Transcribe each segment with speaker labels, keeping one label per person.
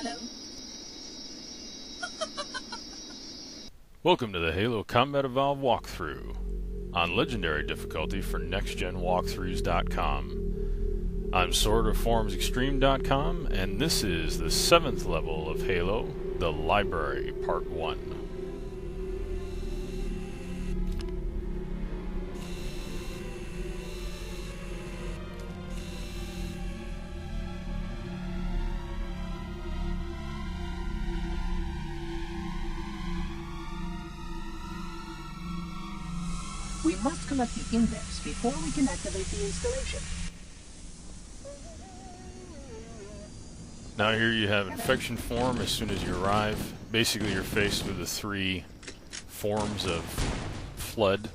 Speaker 1: Hello.
Speaker 2: Welcome to the Halo Combat Evolve walkthrough on Legendary difficulty for NextGenWalkthroughs.com. I'm SwordOfFormsExtreme.com, and this is the 7th level of Halo, the Library, Part 1.
Speaker 1: We must collect the index before we can activate the installation.
Speaker 2: Now here you have Infection Form as soon as you arrive. Basically you're faced with the 3 forms of Flood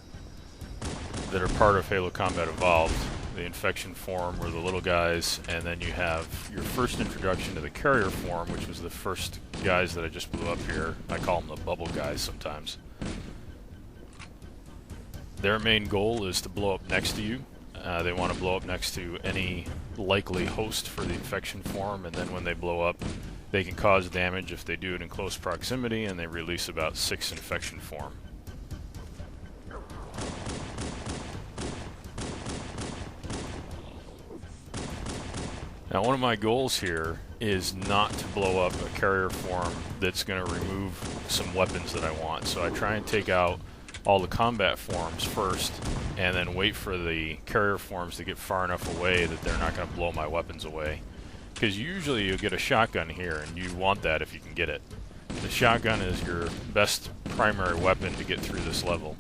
Speaker 2: that are part of Halo Combat Evolved. The Infection Form were the little guys, and then you have your first introduction to the Carrier Form, which was the first guys that I just blew up here. I call them the bubble guys sometimes. Their main goal is to blow up next to you. They want to blow up next to any likely host for the infection form, and then when they blow up, they can cause damage if they do it in close proximity, and they release about 6 infection form. Now, one of my goals here is not to blow up a carrier form that's going to remove some weapons that I want. So I try and take out all the combat forms first, and then wait for the carrier forms to get far enough away that they're not going to blow my weapons away. Because usually you'll get a shotgun here, and you want that if you can get it. The shotgun is your best primary weapon to get through this level.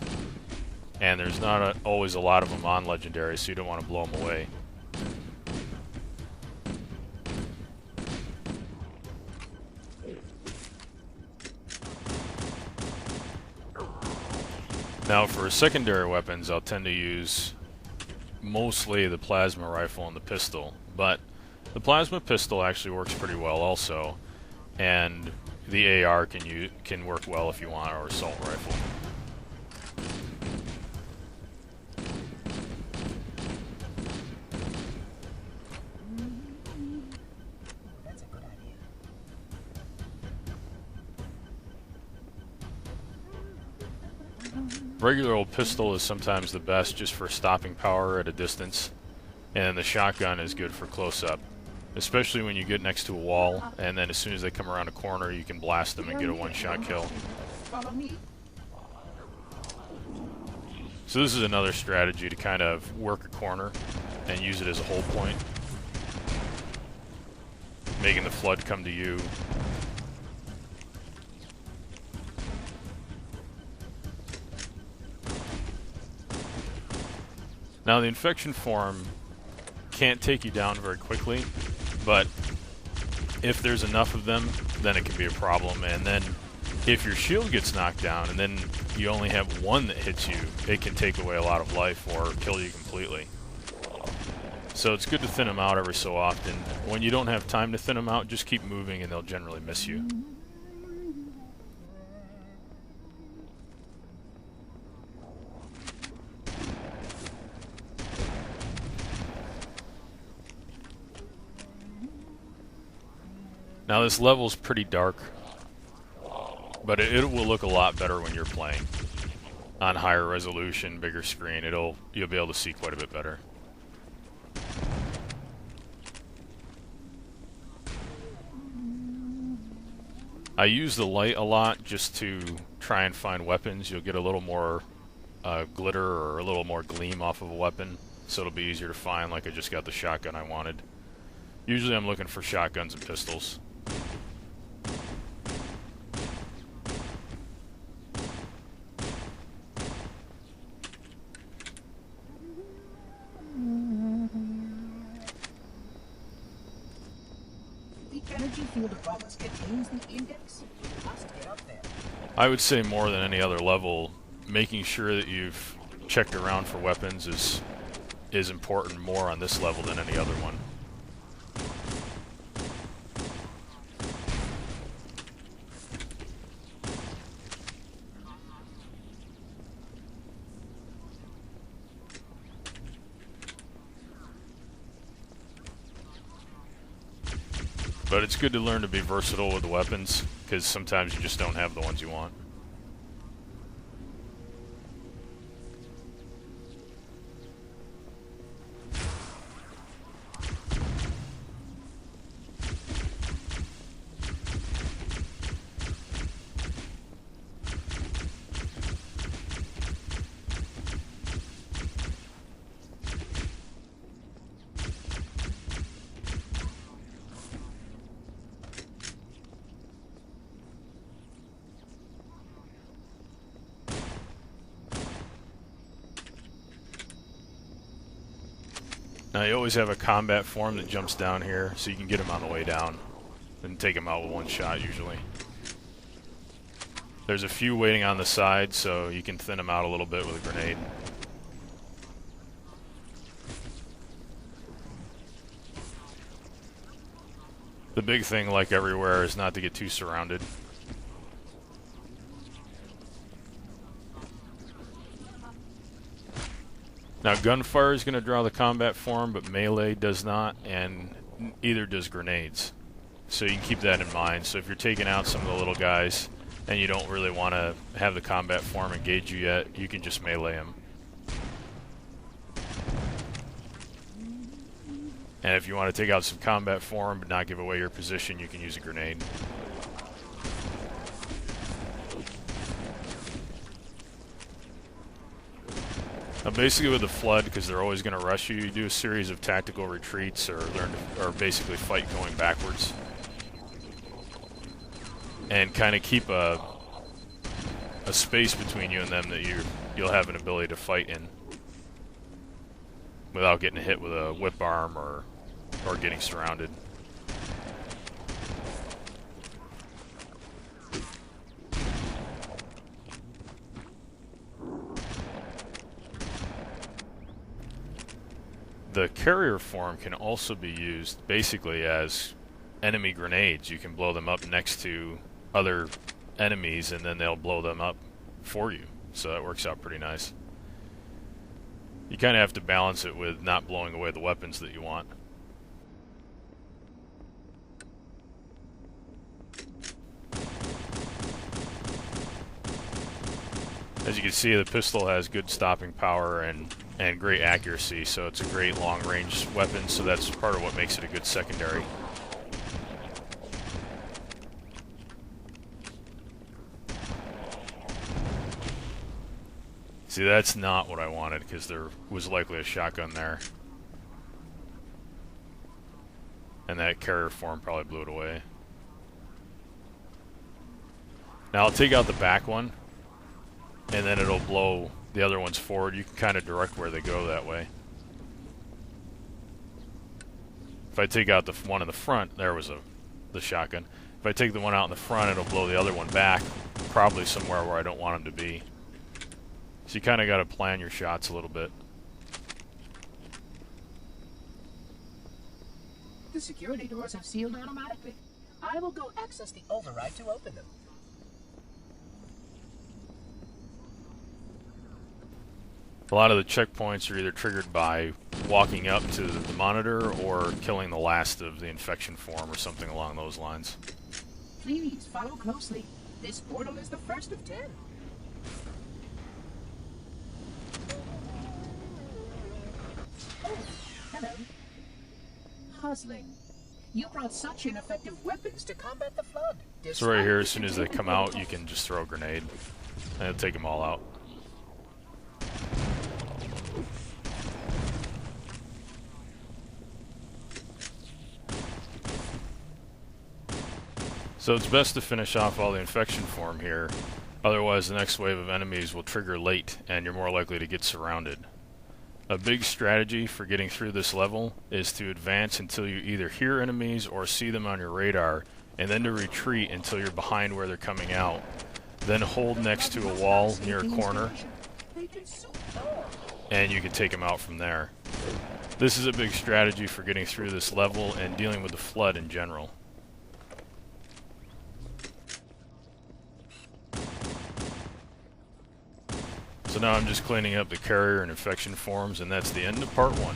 Speaker 2: And there's not always a lot of them on Legendary, so you don't want to blow them away. Now for secondary weapons, I'll tend to use mostly the plasma rifle and the pistol, but the plasma pistol actually works pretty well also, and the AR can work well if you want, or assault rifle.
Speaker 1: That's a good idea.
Speaker 2: Regular old pistol is sometimes the best just for stopping power at a distance, and the shotgun is good for close-up, especially when you get next to a wall, and then as soon as they come around a corner you can blast them and get a one-shot kill.
Speaker 1: Follow me.
Speaker 2: So this is another strategy to kind of work a corner and use it as a hold point, making the flood come to you. Now the infection form can't take you down very quickly, but if there's enough of them, then it can be a problem. And then if your shield gets knocked down and then you only have one that hits you, it can take away a lot of life or kill you completely. So it's good to thin them out every so often. When you don't have time to thin them out, just keep moving and they'll generally miss you. Now this level's pretty dark, but it will look a lot better when you're playing on higher resolution, bigger screen. You'll be able to see quite a bit better. I use the light a lot just to try and find weapons. You'll get a little more glitter or a little more gleam off of a weapon, so it'll be easier to find. Like I just got the shotgun I wanted. Usually I'm looking for shotguns and pistols.
Speaker 1: The energy field of Roberts contains the index. We must get up there.
Speaker 2: I would say more than any other level, making sure that you've checked around for weapons is important more on this level than any other one. But it's good to learn to be versatile with the weapons, because sometimes you just don't have the ones you want. Now you always have a combat form that jumps down here, so you can get him on the way down and take him out with one shot usually. There's a few waiting on the side, so you can thin them out a little bit with a grenade. The big thing, like everywhere, is not to get too surrounded. Now gunfire is going to draw the combat form, but melee does not, and either does grenades. So you can keep that in mind. So if you're taking out some of the little guys, and you don't really want to have the combat form engage you yet, you can just melee them. And if you want to take out some combat form but not give away your position, you can use a grenade. Now basically with the Flood, because they're always going to rush you, you do a series of tactical retreats or basically fight going backwards. And kind of keep a space between you and them that you'll have an ability to fight in without getting hit with a whip arm or getting surrounded. The carrier form can also be used basically as enemy grenades. You can blow them up next to other enemies and then they'll blow them up for you. So that works out pretty nice. You kind of have to balance it with not blowing away the weapons that you want. As you can see, the pistol has good stopping power and great accuracy, so it's a great long-range weapon, so that's part of what makes it a good secondary. See, that's not what I wanted, because there was likely a shotgun there. And that carrier form probably blew it away. Now I'll take out the back one, and then it'll blow the other ones forward. You can kind of direct where they go that way. If I take out the one in the front, there was the shotgun. If I take the one out in the front, it'll blow the other one back, probably somewhere where I don't want them to be. So you kind of got to plan your shots a little bit.
Speaker 1: The security doors have sealed automatically. I will go access the override to open them.
Speaker 2: A lot of the checkpoints are either triggered by walking up to the monitor or killing the last of the infection form or something along those lines.
Speaker 1: Please follow closely. This portal is the first of 10. Oh, hello. Puzzling. You brought such ineffective weapons to combat the Flood.
Speaker 2: So right here, as soon as they come out, you can just throw a grenade, and it'll take them all out. So it's best to finish off all the infection form here, otherwise the next wave of enemies will trigger late and you're more likely to get surrounded. A big strategy for getting through this level is to advance until you either hear enemies or see them on your radar, and then to retreat until you're behind where they're coming out. Then hold next to a wall near a corner, and you can take them out from there. This is a big strategy for getting through this level and dealing with the Flood in general. So now I'm just cleaning up the carrier and infection forms, and that's the end of part 1.